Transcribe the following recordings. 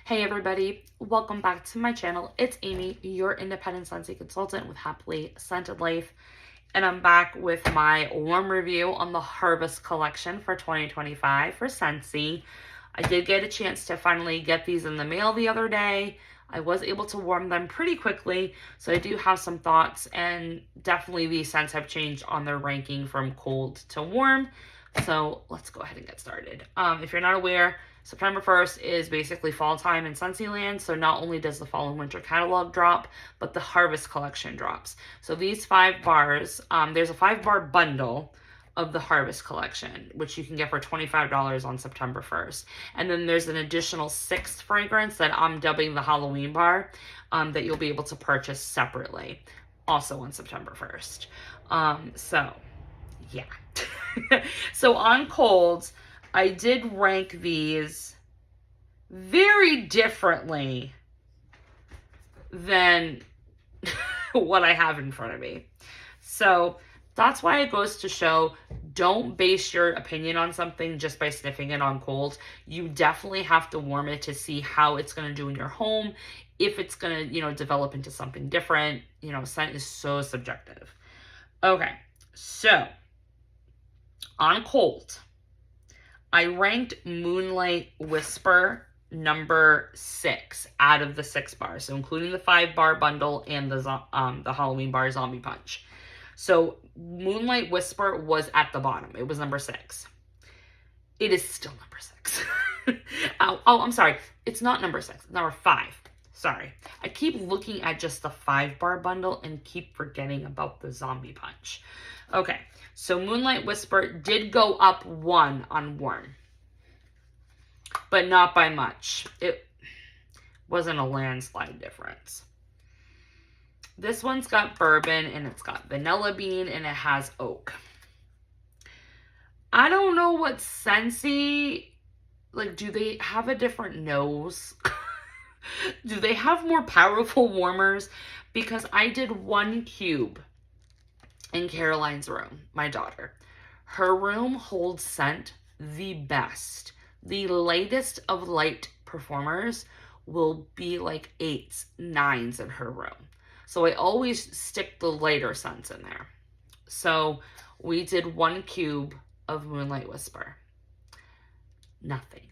Hey everybody, welcome back to my channel. It's Amy, your independent Scentsy consultant with Happily Scented Life, and I'm back with my warm review on the Harvest collection for 2025 for Scentsy. I did get a chance to finally get these in the mail the other day. I was able to warm them pretty quickly, so I do have some thoughts, and definitely these scents have changed on their ranking from cold to warm. So let's go ahead and get started. If you're not aware, September 1st is basically fall time in Scentsy, so not only does the fall and winter catalog drop, but the Harvest collection drops. So these 5 bars, there's a 5-bar bundle of the Harvest collection, which you can get for $25 on September 1st. And then there's an additional 6th fragrance that I'm dubbing the Halloween bar that you'll be able to purchase separately, also on September 1st. So, yeah. So on colds, I did rank these very differently than what I have in front of me. So that's why it goes to show, don't base your opinion on something just by sniffing it on cold. You definitely have to warm it to see how it's going to do in your home. If it's going to, develop into something different, scent is so subjective. Okay, so on cold, I ranked Moonlight Whisper number 6 out of the 6 bars, so including the 5-bar bundle and the Halloween bar Zombie Punch. So Moonlight Whisper was at the bottom. It was number 6. It is still number 6. I'm sorry. It's not number 6. It's number 5. Sorry. I keep looking at just the 5-bar bundle and keep forgetting about the Zombie Punch. Okay, so Moonlight Whisper did go up 1 on warm, but not by much. It wasn't a landslide difference. This one's got bourbon, and it's got vanilla bean, and it has oak. I don't know what Scentsy, do they have a different nose? Do they have more powerful warmers? Because I did 1 cube in Caroline's room, my daughter. Her room holds scent the best. The lightest of light performers will be like 8s, 9s in her room. So I always stick the lighter scents in there. So we did 1 cube of Moonlight Whisper. Nothing.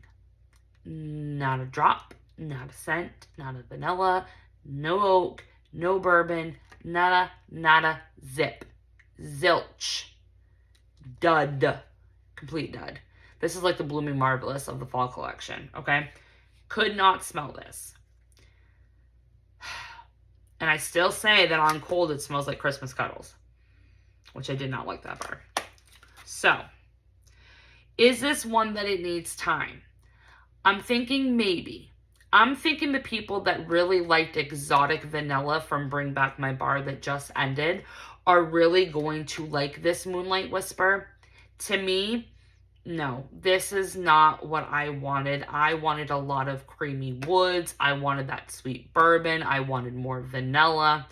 Not a drop, not a scent, not a vanilla, no oak, no bourbon, nada, zip. Zilch. Dud. Complete dud. This is like the Blooming Marvelous of the fall collection, okay? Could not smell this. And I still say that on cold it smells like Christmas cuddles, which I did not like that part. So, is this one that it needs time? I'm thinking maybe. I'm thinking the people that really liked exotic vanilla from Bring Back My Bar that just ended are really going to like this Moonlight Whisper. To me, no, this is not what I wanted. I wanted a lot of creamy woods. I wanted that sweet bourbon. I wanted more vanilla.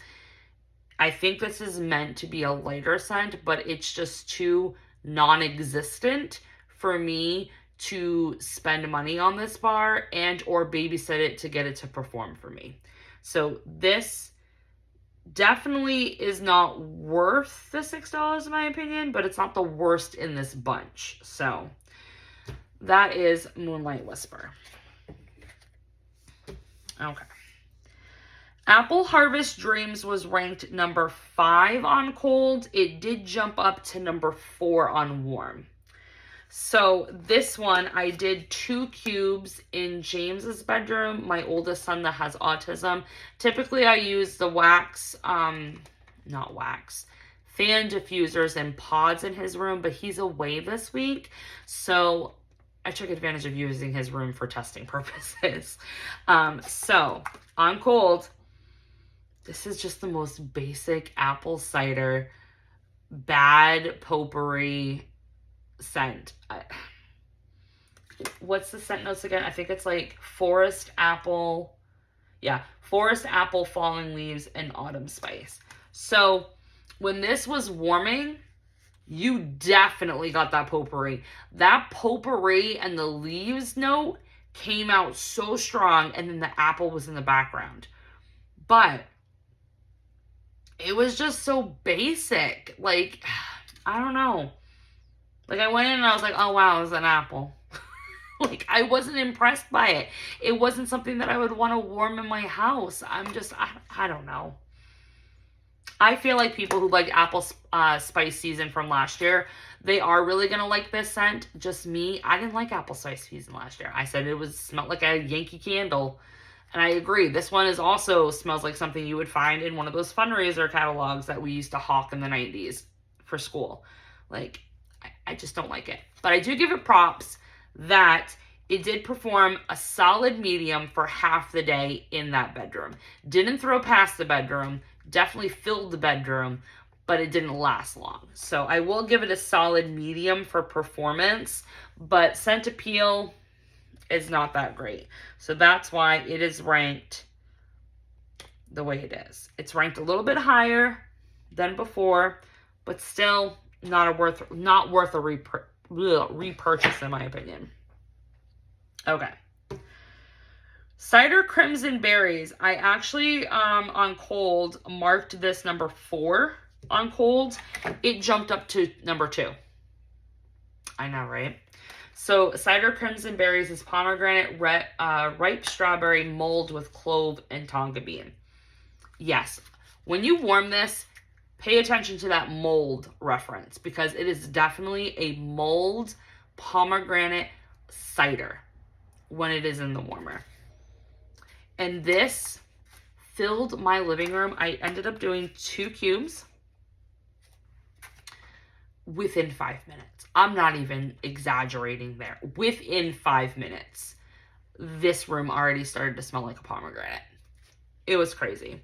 I think this is meant to be a lighter scent, but it's just too non-existent for me to spend money on this bar and or babysit it to get it to perform for me. So this definitely is not worth the $6 in my opinion, but it's not the worst in this bunch. So that is Moonlight Whisper. Okay. Apple Harvest Dreams was ranked number 5 on cold. It did jump up to number 4 on warm. So this one, I did 2 cubes in James's bedroom, my oldest son that has autism. Typically I use the fan diffusers and pods in his room, but he's away this week. So I took advantage of using his room for testing purposes. So on cold, this is just the most basic apple cider, bad potpourri scent. What's the scent notes again? I think it's like forest apple. Yeah, forest apple, falling leaves, and autumn spice. So when this was warming, you definitely got that potpourri. That potpourri and the leaves note came out so strong, and then the apple was in the background. But it was just so basic. Like, I don't know. Like, I went in and I was like, oh wow, it was an apple. Like, I wasn't impressed by it. It wasn't something that I would want to warm in my house. I don't know. I feel like people who like apple spice season from last year, they are really going to like this scent. Just me, I didn't like apple spice season last year. I said it smelled like a Yankee Candle. And I agree. This one is also smells like something you would find in one of those fundraiser catalogs that we used to hawk in the 90s for school. Like, I just don't like it. But I do give it props that it did perform a solid medium for half the day in that bedroom. Didn't throw past the bedroom. Definitely filled the bedroom, but it didn't last long. So I will give it a solid medium for performance, but scent appeal is not that great. So that's why it is ranked the way it is. It's ranked a little bit higher than before, but still not worth a repurchase in my opinion. Okay. Cider Crimson Berries. I actually, on cold, marked this number 4 on cold. It jumped up to number 2. I know, right? So, Cider Crimson Berries is pomegranate, ripe strawberry, mulled with clove and tonka bean. Yes. When you warm this, pay attention to that mold reference, because it is definitely a mulled pomegranate cider when it is in the warmer. And this filled my living room. I ended up doing 2 cubes within 5 minutes. I'm not even exaggerating there. Within 5 minutes, this room already started to smell like a pomegranate. It was crazy.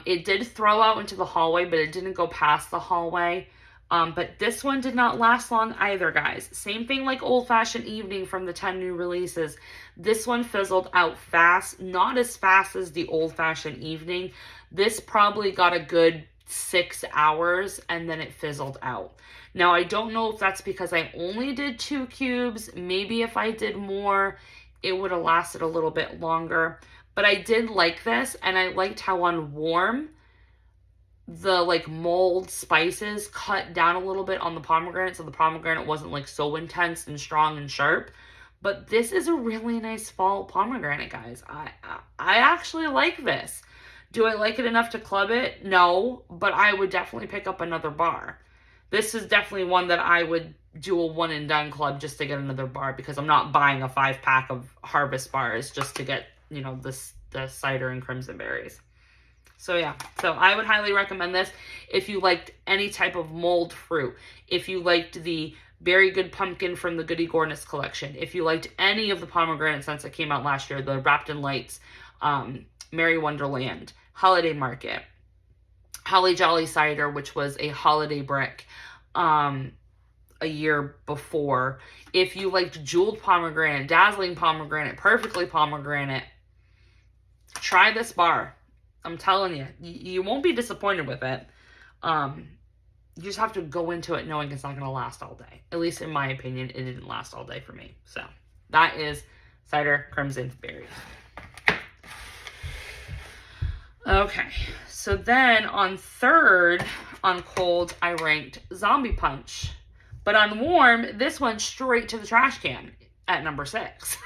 It did throw out into the hallway, but it didn't go past the hallway. But this one did not last long either, guys. Same thing like Old Fashioned Evening from the 10 new releases. This one fizzled out fast. Not as fast as the Old Fashioned Evening. This probably got a good 6 hours and then it fizzled out. Now, I don't know if that's because I only did 2 cubes. Maybe if I did more, it would have lasted a little bit longer. But I did like this, and I liked how on warm, the like mold spices cut down a little bit on the pomegranate, so the pomegranate wasn't like so intense and strong and sharp. But this is a really nice fall pomegranate, guys. I actually like this. Do I like it enough to club it? No, but I would definitely pick up another bar. This is definitely one that I would do a one and done club just to get another bar, because I'm not buying a 5-pack of Harvest bars just to get, you know, the cider and crimson berries. So yeah, so I would highly recommend this if you liked any type of mulled fruit. If you liked the Very Good Pumpkin from the Goody Gorness collection. If you liked any of the pomegranate scents that came out last year, the Wrapped in Lights, Merry Wonderland, Holiday Market, Holly Jolly Cider, which was a holiday brick a year before. If you liked Jeweled Pomegranate, Dazzling Pomegranate, Perfectly Pomegranate, try this bar. I'm telling you, you won't be disappointed with it. You just have to go into it knowing it's not going to last all day. At least in my opinion, it didn't last all day for me. So that is Cider Crimson Berries. Okay, so then on third on cold, I ranked Zombie Punch. But on warm, this went straight to the trash can at number 6.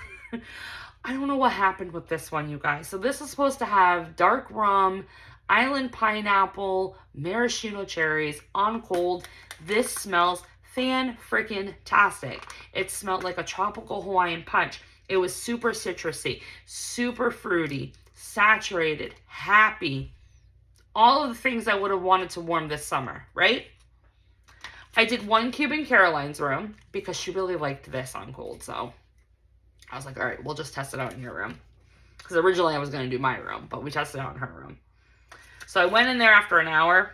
I don't know what happened with this one, you guys. So this is supposed to have dark rum, island pineapple, maraschino cherries on cold. This smells fan-freaking-tastic. It smelled like a tropical Hawaiian punch. It was super citrusy, super fruity, saturated, happy. All of the things I would have wanted to warm this summer, right? I did 1 cube in Caroline's room because she really liked this on cold. So I was like, all right, we'll just test it out in your room. Because originally I was going to do my room, but we tested it out in her room. So I went in there after an hour.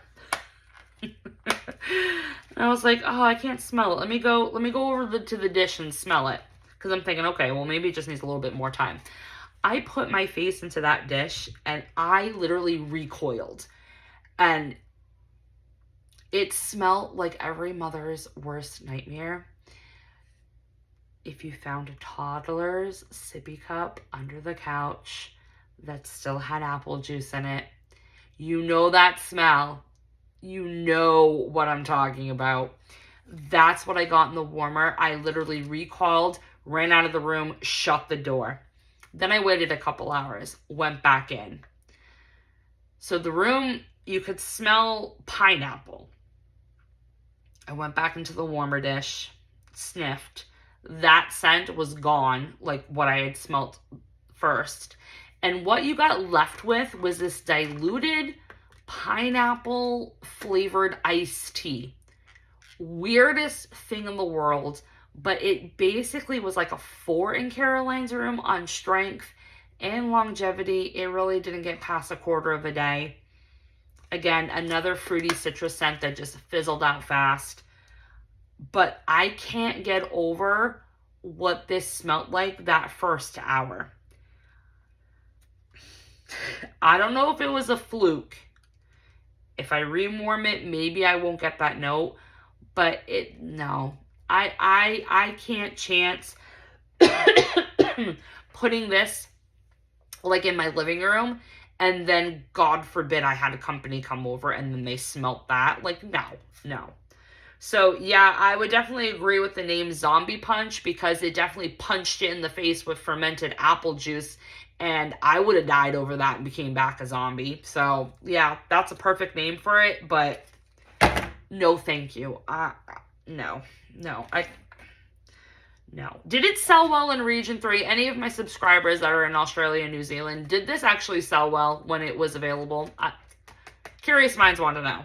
And I was like, oh, I can't smell it. Let me go over to the dish and smell it. Because I'm thinking, okay, well, maybe it just needs a little bit more time. I put my face into that dish and I literally recoiled. And it smelled like every mother's worst nightmare. if you found a toddler's sippy cup under the couch that still had apple juice in it, you know that smell. You know what I'm talking about. That's what I got in the warmer. I literally recoiled, ran out of the room, shut the door. Then I waited a couple hours, went back in. So the room, you could smell pineapple. I went back into the warmer dish, sniffed. That scent was gone, like what I had smelt first. And what you got left with was this diluted pineapple flavored iced tea. Weirdest thing in the world, but it basically was like a 4 in Caroline's room on strength and longevity. It really didn't get past a quarter of a day. Again, another fruity citrus scent that just fizzled out fast. But I can't get over what this smelled like that first hour. I don't know if it was a fluke. If I rewarm it, maybe I won't get that note. But no. I can't chance putting this like in my living room, and then God forbid I had a company come over and then they smelt that. Like, no. So yeah, I would definitely agree with the name Zombie Punch, because it definitely punched it in the face with fermented apple juice, and I would have died over that and became back a zombie. So yeah, that's a perfect name for it, but no thank you. No. Did it sell well in Region 3? Any of my subscribers that are in Australia and New Zealand, did this actually sell well when it was available? Curious minds want to know.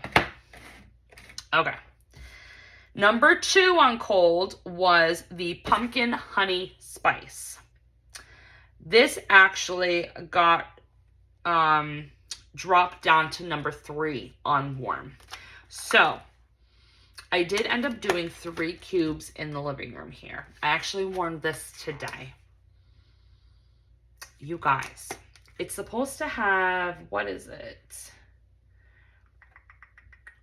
Okay. Number 2 on cold was the pumpkin honey spice. This actually got dropped down to number 3 on warm. So I did end up doing 3 cubes in the living room here. I actually warmed this today. You guys, it's supposed to have, what is it?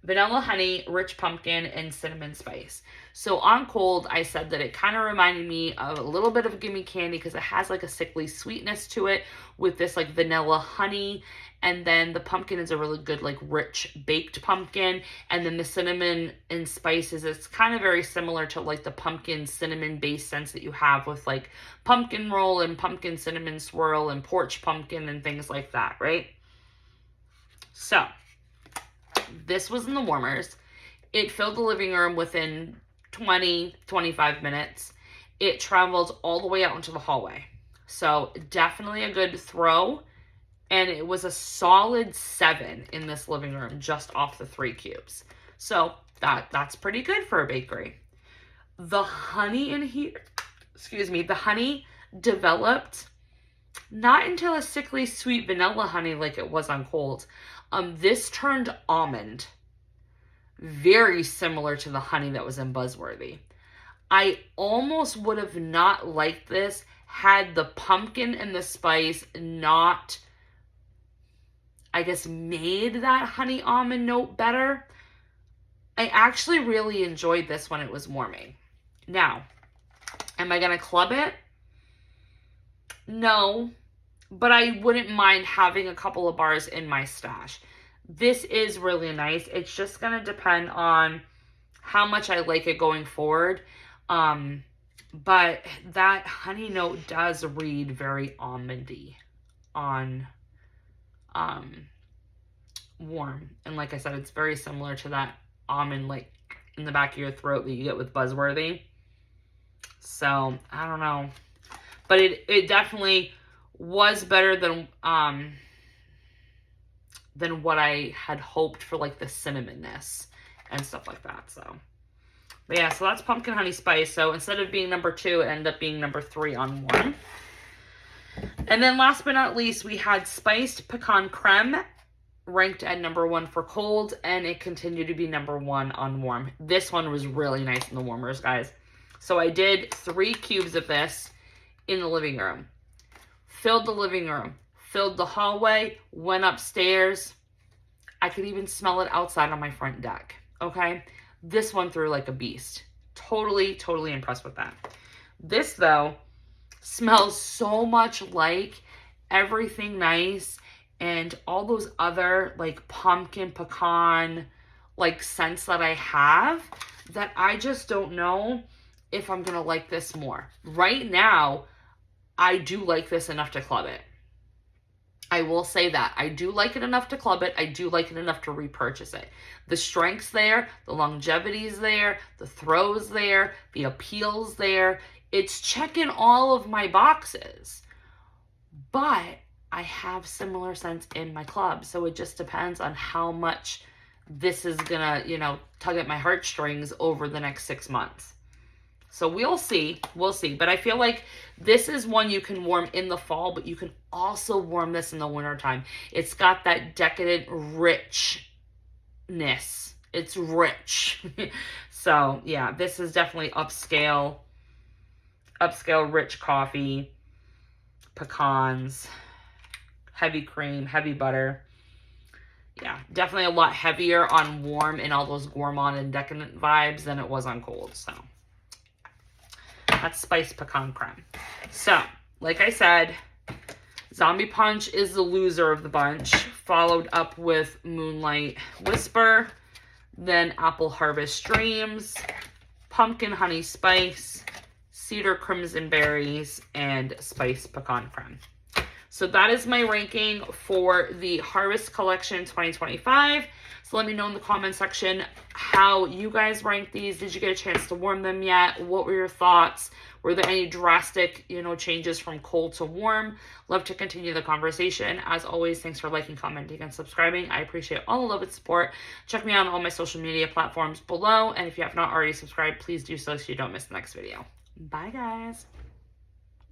Vanilla honey, rich pumpkin, and cinnamon spice. So on cold, I said that it kind of reminded me of a little bit of gimme candy, because it has like a sickly sweetness to it with this like vanilla honey. And then the pumpkin is a really good like rich baked pumpkin. And then the cinnamon and spices, it's kind of very similar to like the pumpkin cinnamon based scents that you have with like pumpkin roll and pumpkin cinnamon swirl and porch pumpkin and things like that, right? So this was in the warmers. It filled the living room within 20-25 minutes. It traveled all the way out into the hallway. So definitely a good throw. And it was a solid 7 in this living room just off the 3 cubes. So that's pretty good for a bakery. The honey in here, the honey developed not until a sickly sweet vanilla honey like it was on cold. This turned almond, very similar to the honey that was in Buzzworthy. I almost would have not liked this had the pumpkin and the spice not, I guess, made that honey almond note better. I actually really enjoyed this when it was warming. Now, am I going to club it? No. But I wouldn't mind having a couple of bars in my stash. This is really nice. It's just going to depend on how much I like it going forward. But that honey note does read very almondy on warm. And like I said, it's very similar to that almond like in the back of your throat that you get with Buzzworthy. So, I don't know. But it definitely was better than what I had hoped for, like the cinnamonness and stuff like that. So, but yeah, so that's pumpkin honey spice. So instead of being number 2, it ended up being number 3 on warm. And then last but not least, we had spiced pecan creme, ranked at number 1 for cold, and it continued to be number 1 on warm. This one was really nice in the warmers, guys. So I did 3 cubes of this in the living room. Filled the living room, filled the hallway, went upstairs. I could even smell it outside on my front deck, okay? This one threw like a beast. Totally impressed with that. This, though, smells so much like Everything Nice and all those other like pumpkin, pecan, like scents that I have, that I just don't know if I'm gonna like this more. Right now, I do like this enough to club it. I will say that. I do like it enough to club it. I do like it enough to repurchase it. The strength's there, the longevity's there, the throw's there, the appeal's there. It's checking all of my boxes. But I have similar scents in my club, so it just depends on how much this is gonna, tug at my heartstrings over the next 6 months. So we'll see. But I feel like this is one you can warm in the fall, but you can also warm this in the wintertime. It's got that decadent richness. It's rich. So yeah, this is definitely upscale rich coffee, pecans, heavy cream, heavy butter. Yeah, definitely a lot heavier on warm and all those gourmand and decadent vibes than it was on cold. So that's spiced pecan creme. So, like I said, Zombie Punch is the loser of the bunch, followed up with Moonlight Whisper, then Apple Harvest Dreams, Pumpkin Honey Spice, Cedar Crimson Berries, and Spiced Pecan Creme. So that is my ranking for the Harvest Collection 2025. So let me know in the comment section how you guys rank these. Did you get a chance to warm them yet? What were your thoughts? Were there any drastic, changes from cold to warm? Love to continue the conversation. As always, thanks for liking, commenting, and subscribing. I appreciate all the love and support. Check me out on all my social media platforms below. And if you have not already subscribed, please do so you don't miss the next video. Bye, guys.